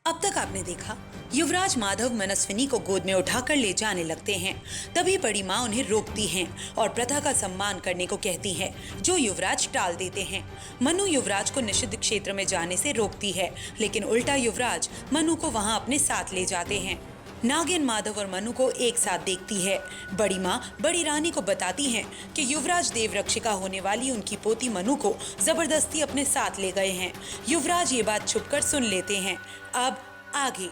अब तक आपने देखा, युवराज माधव मनस्विनी को गोद में उठाकर ले जाने लगते हैं। तभी बड़ी माँ उन्हें रोकती हैं और प्रथा का सम्मान करने को कहती है, जो युवराज टाल देते हैं। मनु युवराज को निषिद्ध क्षेत्र में जाने से रोकती है, लेकिन उल्टा युवराज मनु को वहां अपने साथ ले जाते हैं। नागिन माधव और मनु को एक साथ देखती है। बड़ी माँ बड़ी रानी को बताती हैं कि युवराज देवरक्षिका होने वाली उनकी पोती मनु को जबरदस्ती अपने साथ ले गए हैं। युवराज ये बात छुपकर सुन लेते हैं। अब आगे।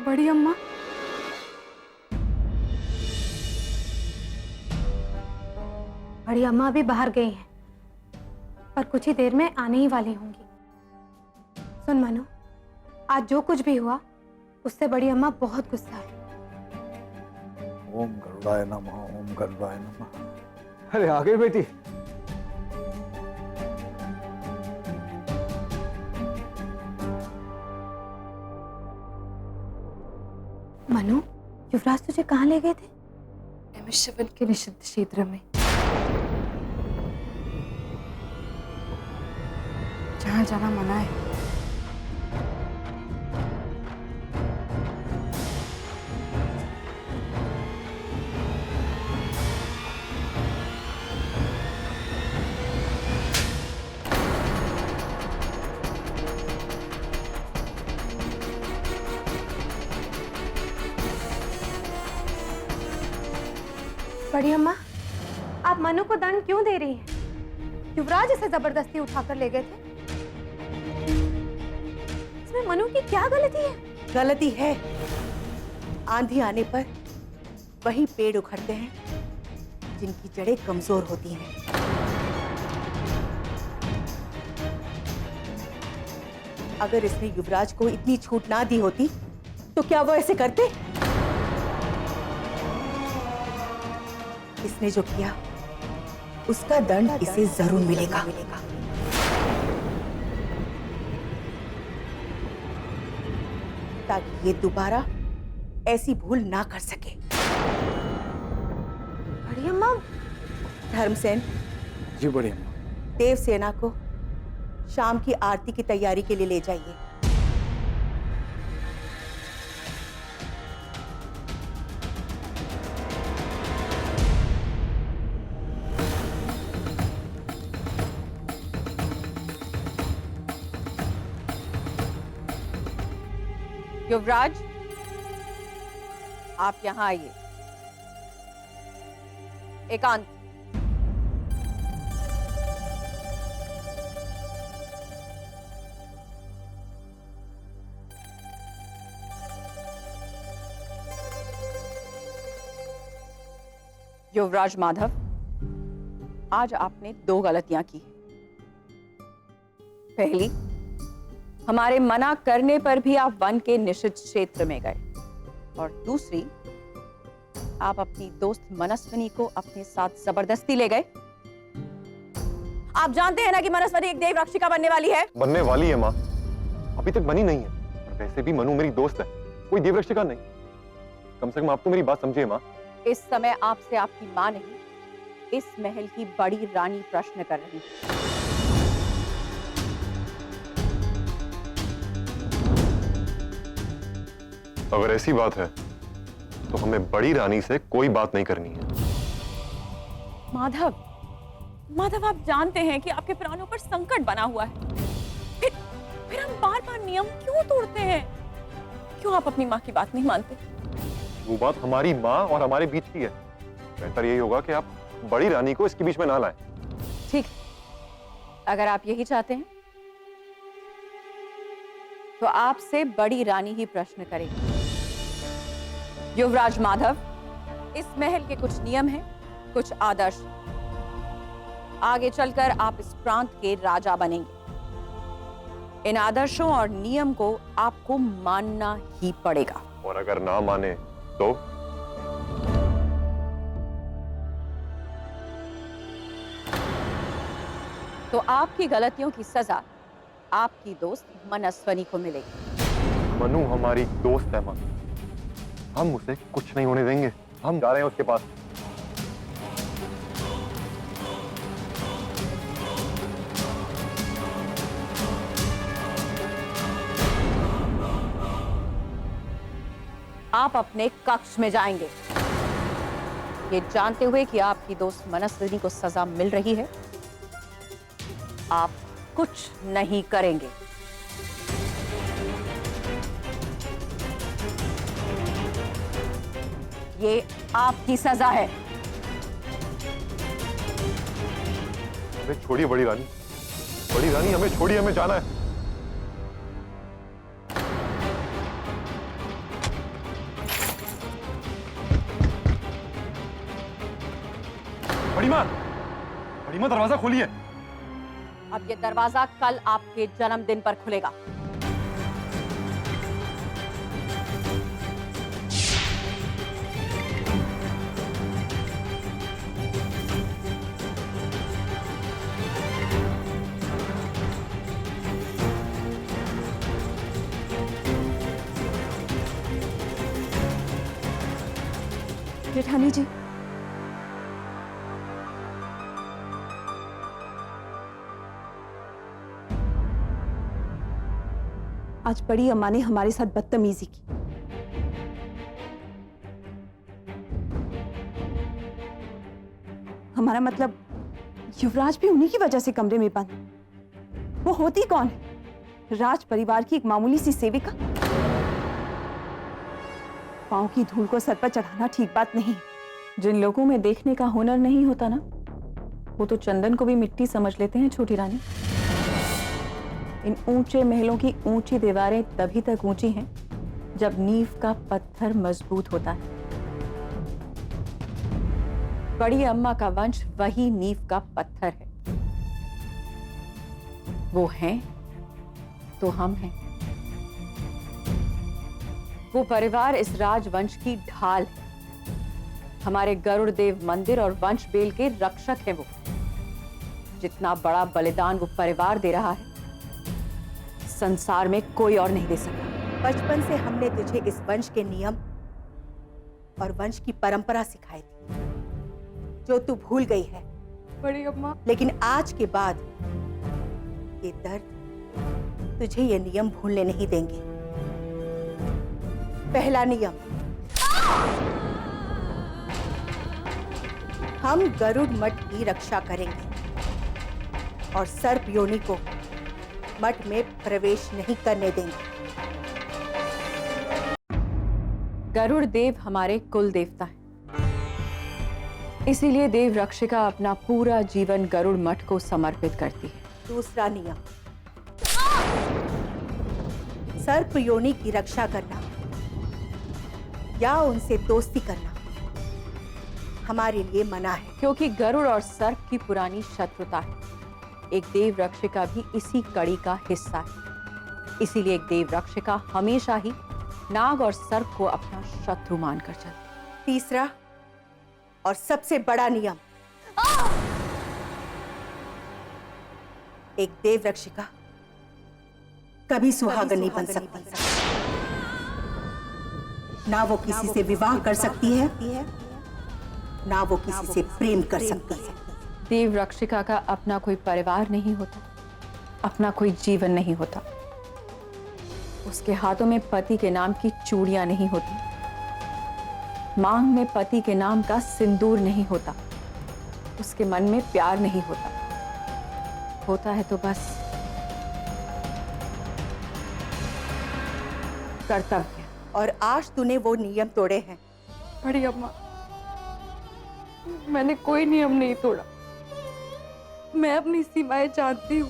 बड़ी अम्मा, बड़ी अम्मा अभी बाहर गई हैं, पर कुछ ही देर में आने ही वाली होंगी। सुन मनु, आज जो कुछ भी हुआ उससे बड़ी अम्मा बहुत गुस्सा है। ओम गरुड़ाय नमः, ओम गरुड़ाय नमः। अरे आ गई बेटी। मनु, युवराज तुझे कहाँ ले गए थे? नैमिषारण्य के निषिद्ध क्षेत्र में, जहाँ जाना मना है। बड़ी अम्मा, आप मनु को दंड क्यों दे रही हैं? युवराज इसे जबरदस्ती उठाकर ले गए थे। इसमें मनु की क्या गलती है? गलती है, आंधी आने पर वही पेड़ उखड़ते हैं जिनकी जड़ें कमजोर होती हैं। अगर इसने युवराज को इतनी छूट ना दी होती तो क्या वो ऐसे करते? इसने जो किया उसका दंड इसे जरूर मिलेगा। ताकि ये दोबारा ऐसी भूल ना कर सके। बड़ी अम्मा, धर्मसेन जी बड़ी अम्मा। देवसेना को शाम की आरती की तैयारी के लिए ले जाइए। युवराज, आप यहां आइए। एकांत। युवराज माधव, आज आपने दो गलतियां की। पहली, हमारे मना करने पर भी आप वन के निषिद्ध क्षेत्र में गए, और दूसरी, आप अपनी दोस्त मनस्विनी को अपने साथ जबरदस्ती ले गए। आप जानते हैं ना कि मनस्विनी एक देवरक्षिका बनने वाली है। बनने वाली है माँ, अभी तक बनी नहीं है। और वैसे भी मनु मेरी दोस्त है, कोई देवरक्षिका नहीं। कम से कम आप तो मेरी बात समझिए माँ। इस समय आपसे आपकी माँ नहीं, इस महल की बड़ी रानी प्रश्न कर रही है। अगर ऐसी बात है तो हमें बड़ी रानी से कोई बात नहीं करनी है। माधव, माधव, आप जानते हैं कि आपके प्राणों पर संकट बना हुआ है। फिर हम बार बार नियम क्यों तोड़ते हैं? क्यों आप अपनी माँ की बात नहीं मानते? वो बात हमारी माँ और हमारे बीच की है। बेहतर यही होगा कि आप बड़ी रानी को इसके बीच में ना लाएं। ठीक, अगर आप यही चाहते हैं तो आपसे बड़ी रानी ही प्रश्न करेगी। युवराज माधव, इस महल के कुछ नियम हैं, कुछ आदर्श। आगे चलकर आप इस प्रांत के राजा बनेंगे। इन आदर्शों और नियम को आपको मानना ही पड़ेगा। और अगर ना माने तो? तो आपकी गलतियों की सजा आपकी दोस्त मनस्वनी को मिलेगी। मनु हमारी दोस्त है मां। हम उसे कुछ नहीं होने देंगे। हम जा रहे हैं उसके पास। आप अपने कक्ष में जाएंगे, ये जानते हुए कि आपकी दोस्त मनस्विनी को सजा मिल रही है। आप कुछ नहीं करेंगे। ये आपकी सजा है। हमें छोड़िए बड़ी रानी। बड़ी रानी हमें छोड़िए, हमें जाना है। बड़ी मां दरवाजा खोलिए। अब ये दरवाजा कल आपके जन्मदिन पर खुलेगा। जेठानी जी, आज बड़ी अम्मा ने हमारे साथ बदतमीजी की। हमारा मतलब युवराज भी उन्हीं की वजह से कमरे में बंद। वो होती कौन है? राज परिवार की एक मामूली सी सेविका। पांव की धूल को सर पर चढ़ाना ठीक बात नहीं। जिन लोगों में देखने का हुनर नहीं होता ना, वो तो चंदन को भी मिट्टी समझ लेते हैं छोटी रानी। इन ऊंचे महलों की ऊंची दीवारें तभी तक ऊंची हैं जब नींव का पत्थर मजबूत होता है। बड़ी अम्मा का वंश वही नींव का पत्थर है। वो हैं तो हम हैं। वो परिवार इस राजवंश की ढाल है। हमारे गरुड़ देव मंदिर और वंश बेल के रक्षक हैं वो। जितना बड़ा बलिदान वो परिवार दे रहा है, संसार में कोई और नहीं दे सकता। बचपन से हमने तुझे इस वंश के नियम और वंश की परंपरा सिखाई थी, जो तू भूल गई है। बड़ी अम्मा, लेकिन आज के बाद ये दर्द तुझे ये नियम भूलने नहीं देंगे। पहला नियम, हम गरुड़ मठ की रक्षा करेंगे और सर्प योनि को मठ में प्रवेश नहीं करने देंगे। गरुड़ देव हमारे कुल देवता हैं। इसीलिए देव रक्षिका अपना पूरा जीवन गरुड़ मठ को समर्पित करती है। दूसरा नियम, सर्प योनि की रक्षा करना या उनसे दोस्ती करना हमारे लिए मना है। क्योंकि गरुड़ और सर्प की पुरानी शत्रुता है। एक देव रक्षिका भी इसी कड़ी का हिस्सा है। इसीलिए एक देव रक्षिका हमेशा ही नाग और सर्प को अपना शत्रु मानकर चलती। तीसरा और सबसे बड़ा नियम, एक देव रक्षिका कभी सुहागन नहीं बन सकती। ना वो किसी से विवाह कर सकती है, ना वो किसी से प्रेम कर सकती है। देव रक्षिका का अपना कोई परिवार नहीं होता, अपना कोई जीवन नहीं होता। उसके हाथों में पति के नाम की चूड़ियां नहीं होती, मांग में पति के नाम का सिंदूर नहीं होता, उसके मन में प्यार नहीं होता। होता है तो बस कर्तव्य। और आज तूने वो नियम तोड़े हैं। बड़ी अम्मा, मैंने कोई नियम नहीं तोड़ा। मैं अपनी सीमाएं जानती हूँ।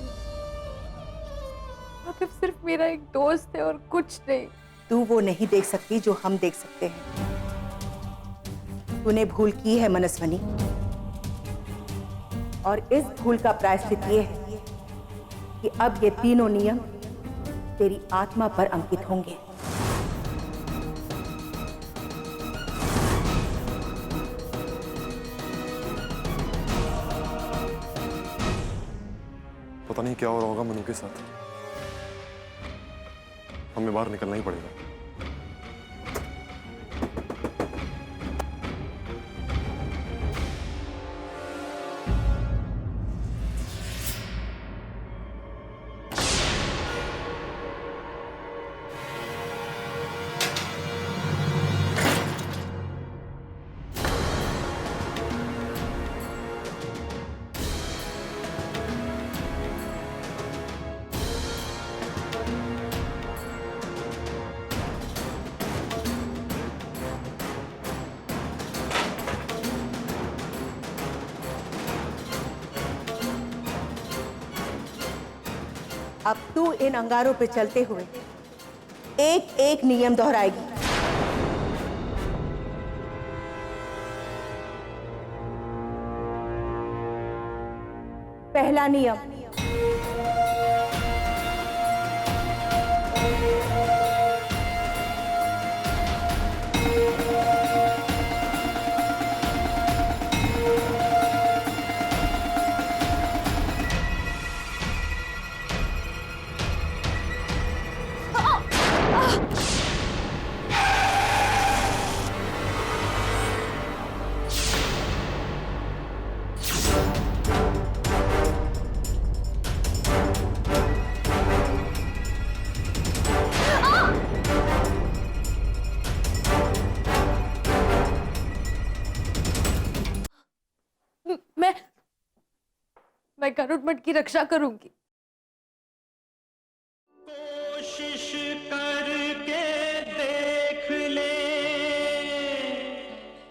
आतिफ सिर्फ मेरा एक दोस्त है और कुछ नहीं। तू वो नहीं देख सकती जो हम देख सकते हैं। तूने भूल की है मनस्वनी, और इस भूल का प्रायश्चित ये है कि अब ये तीनों नियम तेरी आत्मा पर अंकित होंगे। पता नहीं क्या हो रहा होगा मनु के साथ। हमें बाहर निकलना ही पड़ेगा। अब तू इन अंगारों पे चलते हुए एक एक नियम दोहराएगी। पहला नियम, मैं गरुड़ मठ की रक्षा करूंगी। कोशिश करके देख ले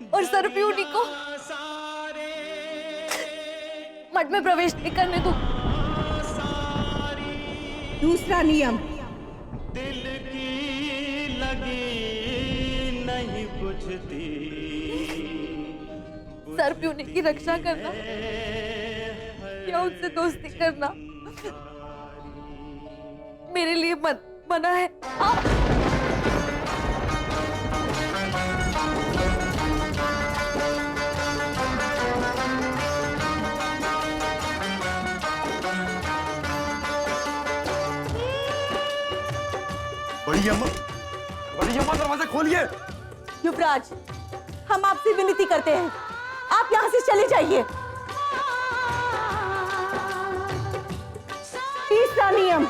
और सरप्यूनी को मठ में प्रवेश नहीं करने दूं। दूसरा नियम, दिल की लगी नहीं बुझती सरप्यूनी की रक्षा करना या उनसे दोस्ती करना मेरे लिए मना है। बड़ी अम्मा दरवाजा खोलिए। युवराज, हम आपसे विनती करते हैं, आप यहां से चले जाइए। तीसरा नियम,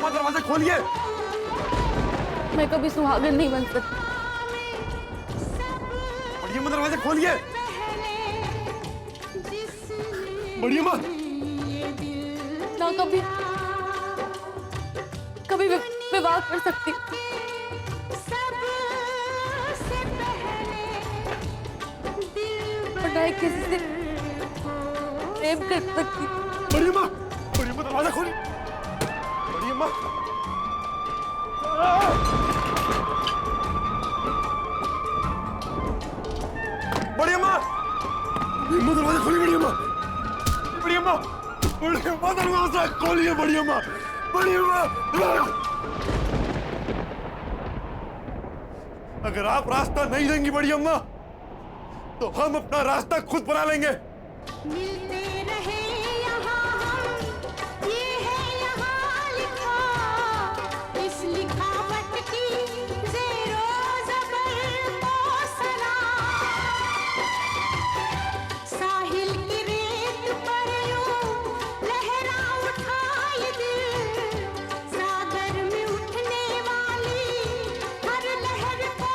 दरवाजा खोलिए। मैं कभी सुहागन नहीं बन सकती। बड़ी अम्मा दरवाजा खोलिए। बड़ी अम्मा ना कभी विवाह कर सकती, और ना ही किसी से प्रेम कर सकती। बड़ी अम्मा दरवाजा खोलिए। बड़ी अम्मा दरवाजा खोलिए। दरवाजा खोलिए। बड़ी अम्मा अगर आप रास्ता नहीं देंगी बड़ी अम्मा, तो हम अपना रास्ता खुद बना लेंगे। मिलते रहे यहाँ हम, ये है यहाँ लिखा, इस लिखावट की ज़ेरो ज़बर को सलाम। साहिल की रेत पर यूं लहरा उठा ये दिल, सागर में उठने वाली हर लहर को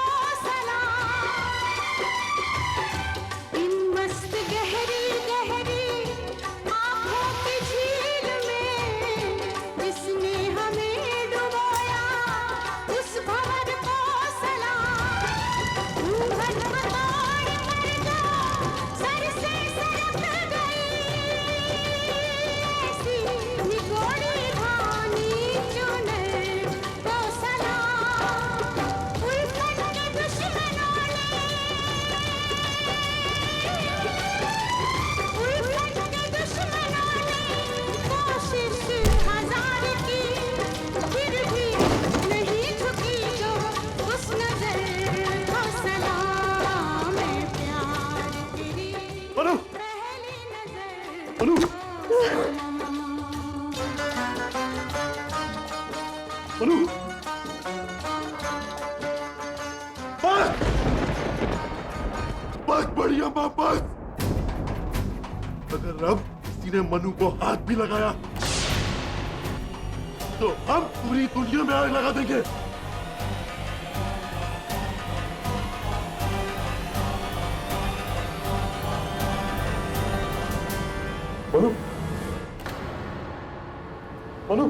मनु मनु बस बस बढ़िया माँ बस। अगर अब किसी ने मनु को हाथ भी लगाया तो हम पूरी दुनिया में आग लगा देंगे। मनु मनु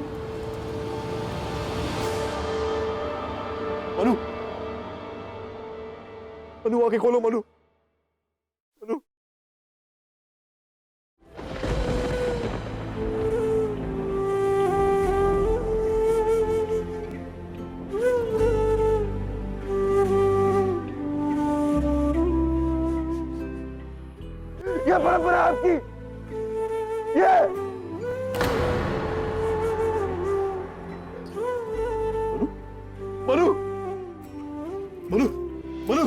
मनु मनु आके खोलो मनु मनु। ये परंपरा आपकी ये मनु मनु मनु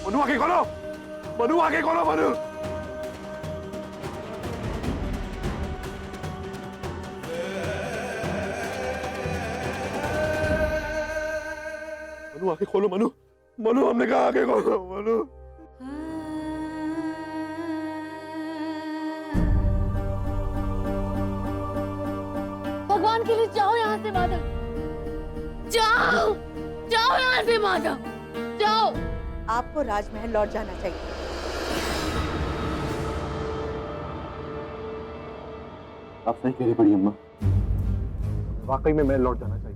मनु आगे खोलो मनु आगे खोलो मनु मनु आगे खोलो मनु मनु हमने कहा आगे खोलो मनु। भगवान के लिए जाओ यहाँ से माधव, जाओ जाओ यहाँ से माधव, जाओ। आपको राजमहल लौट जाना चाहिए। आप सही कह रही बड़ी अम्मा, वाकई में मैं लौट जाना चाहिए।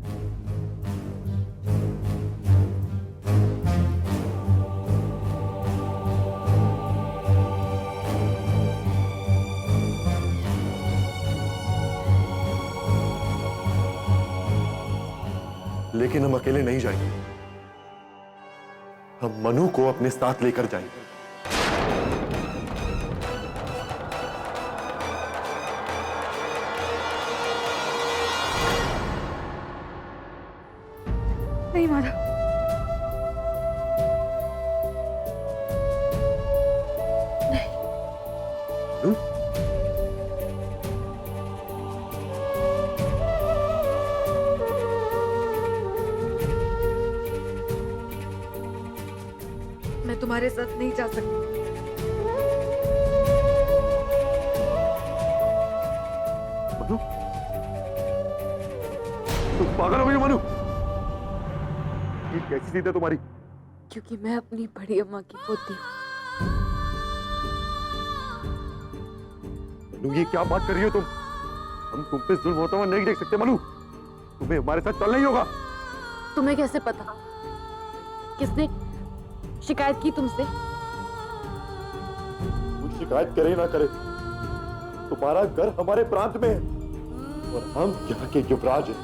लेकिन हम अकेले नहीं जाएंगे, हम मनु को अपने साथ लेकर जाएंगे। नहीं माधव, मनु? मैं तुम्हारे साथ नहीं जा सकती। मनु? तुम पागल हो गई हो मनु? ये कैसी चीज है तुम्हारी? क्योंकि मैं अपनी बड़ी अम्मा की पोती हूँ। मनु ये क्या बात कर रही हो तुम? हम तुम पे जुल्म होता हुआ नहीं देख सकते मनु। तुम्हें हमारे साथ चलना ही होगा। तुम्हें कैसे पता? किसने शिकायत की तुमसे? कुछ शिकायत करे ना करे, तुम्हारा घर हमारे प्रांत में है और हम यहाँ के युवराज हैं।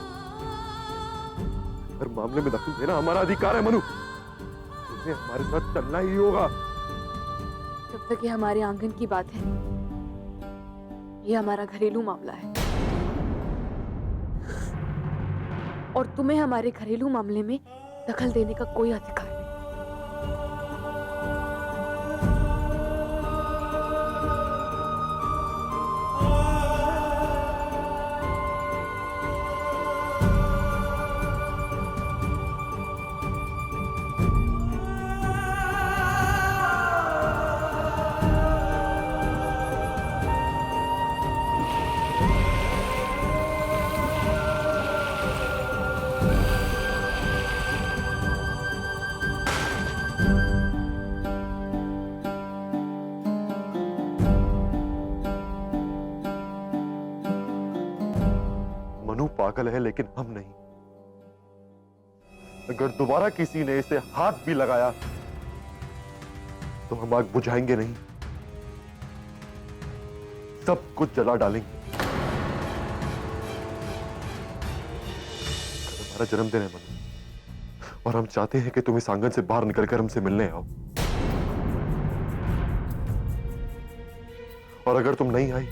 हर मामले में दखल देना हमारा अधिकार है मनु। तुम्हें हमारे साथ चलना ही होगा। जब तक ये हमारे आंगन की बात है, ये हमारा घरेलू मामला है और तुम्हें हमारे घरेलू मामले में दखल देने का कोई अधिकार नहीं। मनु पागल है लेकिन हम नहीं। अगर दोबारा किसी ने इसे हाथ भी लगाया तो हम आग बुझाएंगे नहीं, सब कुछ जला डालेंगे। हमारा जन्मदिन है मनु और हम चाहते हैं कि तुम इस आंगन से बाहर निकलकर हमसे मिलने आओ। और अगर तुम नहीं आई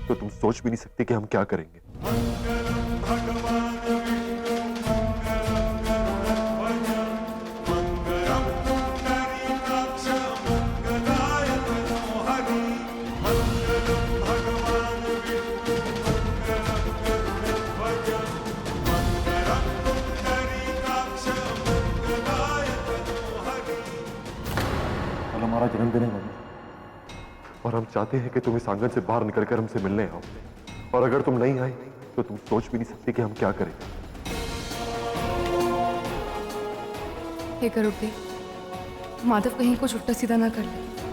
तो तुम सोच भी नहीं सकते कि हम क्या करेंगे। तुम्हारा जन्मदिन है मनु, और हम चाहते हैं कि तुम इस आंगन से बाहर निकलकर हमसे मिलने आओ। और अगर तुम नहीं आई तो तुम सोच भी नहीं सकते कि हम क्या करें। हे गरुड़ देव, माधव कहीं कुछ उल्टा सीधा ना कर ले।